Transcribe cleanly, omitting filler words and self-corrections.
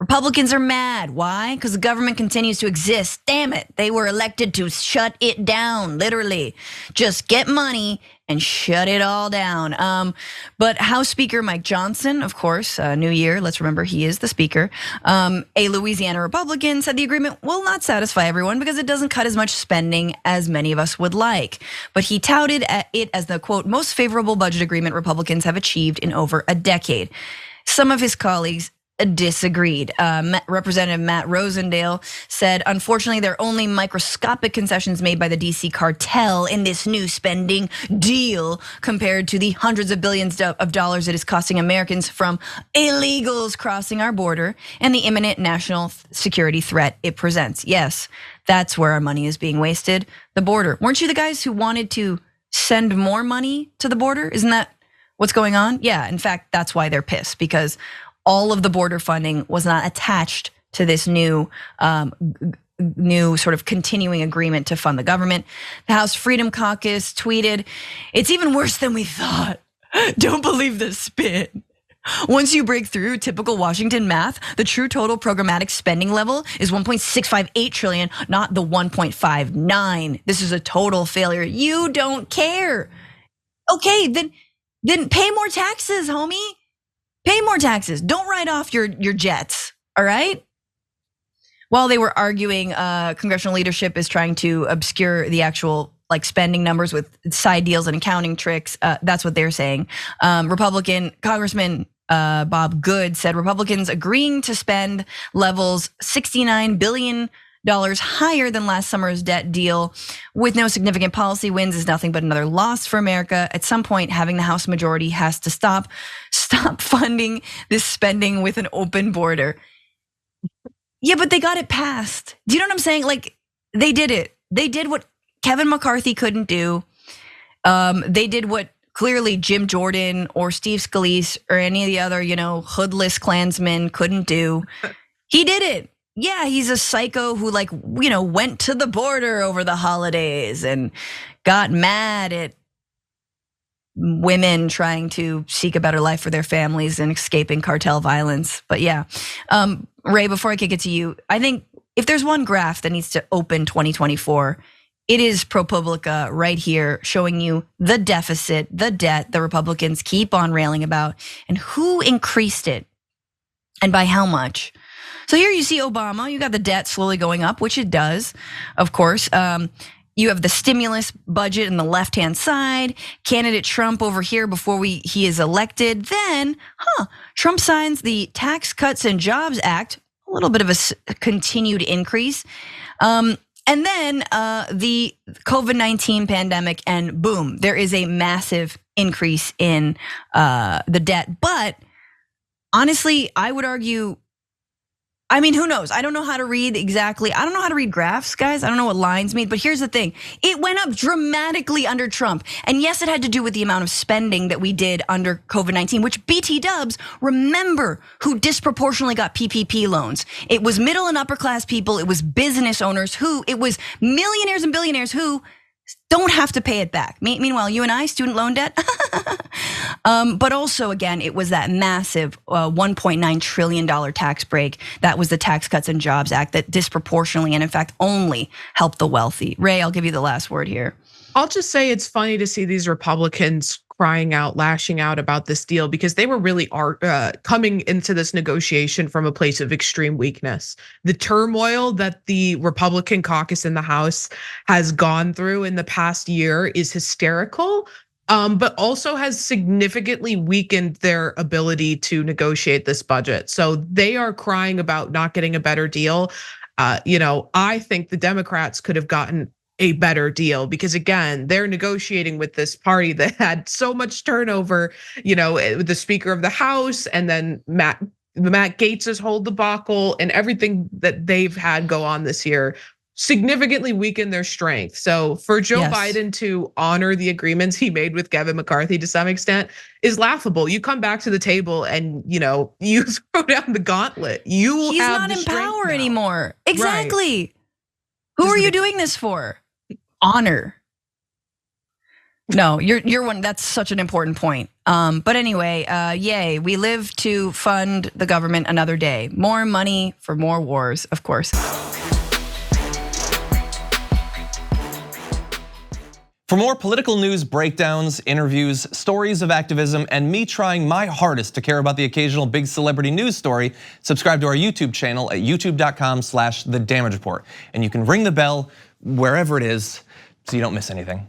Republicans are mad. Why? Because the government continues to exist. Damn it. They were elected to shut it down, literally. Just get money and shut it all down. But House Speaker Mike Johnson, of course, new year, let's remember he is the speaker. A Louisiana Republican said the agreement will not satisfy everyone because it doesn't cut as much spending as many of us would like. But he touted it as the, quote, most favorable budget agreement Republicans have achieved in over a decade. Some of his colleagues disagreed. Representative Matt Rosendale said, unfortunately, there are only microscopic concessions made by the DC cartel in this new spending deal compared to the hundreds of billions of dollars it is costing Americans from illegals crossing our border and the imminent national security threat it presents. Yes, that's where our money is being wasted, the border. Weren't you the guys who wanted to send more money to the border? Isn't that what's going on? Yeah, in fact, that's why they're pissed, because all of the border funding was not attached to this new sort of continuing agreement to fund the government. The House Freedom Caucus tweeted, "It's even worse than we thought. Don't believe the spin. Once you break through typical Washington math, the true total programmatic spending level is 1.658 trillion, not the 1.59. This is a total failure. You don't care. Okay, then pay more taxes, homie. Pay more taxes. Don't write off your jets, all right?" While they were arguing, congressional leadership is trying to obscure the actual spending numbers with side deals and accounting tricks. That's what they're saying. Republican Congressman Bob Good said Republicans agreeing to spend levels $69 billion higher than last summer's debt deal with no significant policy wins is nothing but another loss for America. At some point, having the House majority has to stop funding this spending with an open border. Yeah, but they got it passed. Do you know what I'm saying? They did it. They did what Kevin McCarthy couldn't do. They did what clearly Jim Jordan or Steve Scalise or any of the other, hoodless Klansmen couldn't do. He did it. Yeah, he's a psycho who went to the border over the holidays and got mad at women trying to seek a better life for their families and escaping cartel violence. But yeah, Ray, before I kick it to you, I think if there's one graph that needs to open 2024, it is ProPublica right here showing you the deficit, the debt the Republicans keep on railing about and who increased it and by how much. So here you see Obama, you got the debt slowly going up, which it does, of course. You have the stimulus budget on the left-hand side, candidate Trump over here before he is elected. Then, Trump signs the Tax Cuts and Jobs Act, a little bit of a continued increase. And then the COVID-19 pandemic, and boom, there is a massive increase in the debt. But honestly, I would argue, who knows? I don't know how to read exactly. I don't know how to read graphs, guys. I don't know what lines mean, but here's the thing. It went up dramatically under Trump. And yes, it had to do with the amount of spending that we did under COVID-19, which BT dubs, remember who disproportionately got PPP loans. It was middle and upper class people. It was business owners it was millionaires and billionaires who don't have to pay it back. Meanwhile, you and I, student loan debt. But also, again, it was that massive $1.9 trillion tax break. That was the Tax Cuts and Jobs Act that disproportionately and in fact only helped the wealthy. Ray, I'll give you the last word here. I'll just say it's funny to see these Republicans crying out, lashing out about this deal because they were really coming into this negotiation from a place of extreme weakness. The turmoil that the Republican caucus in the House has gone through in the past year is hysterical, but also has significantly weakened their ability to negotiate this budget. So they are crying about not getting a better deal. I think the Democrats could have gotten a better deal because again, they're negotiating with this party that had so much turnover, the Speaker of the House and then Matt Gaetz's whole debacle and everything that they've had go on this year significantly weakened their strength. So for Joe Biden to honor the agreements he made with Kevin McCarthy to some extent is laughable. You come back to the table and you throw down the gauntlet. He's not in power anymore. Exactly. Right. Who are you doing this for? Honor. No, you're one. That's such an important point. But anyway, yay, we live to fund the government another day. More money for more wars, of course. For more political news, breakdowns, interviews, stories of activism, and me trying my hardest to care about the occasional big celebrity news story, subscribe to our YouTube channel at youtube.com/thedamagereport. And you can ring the bell wherever it is so you don't miss anything.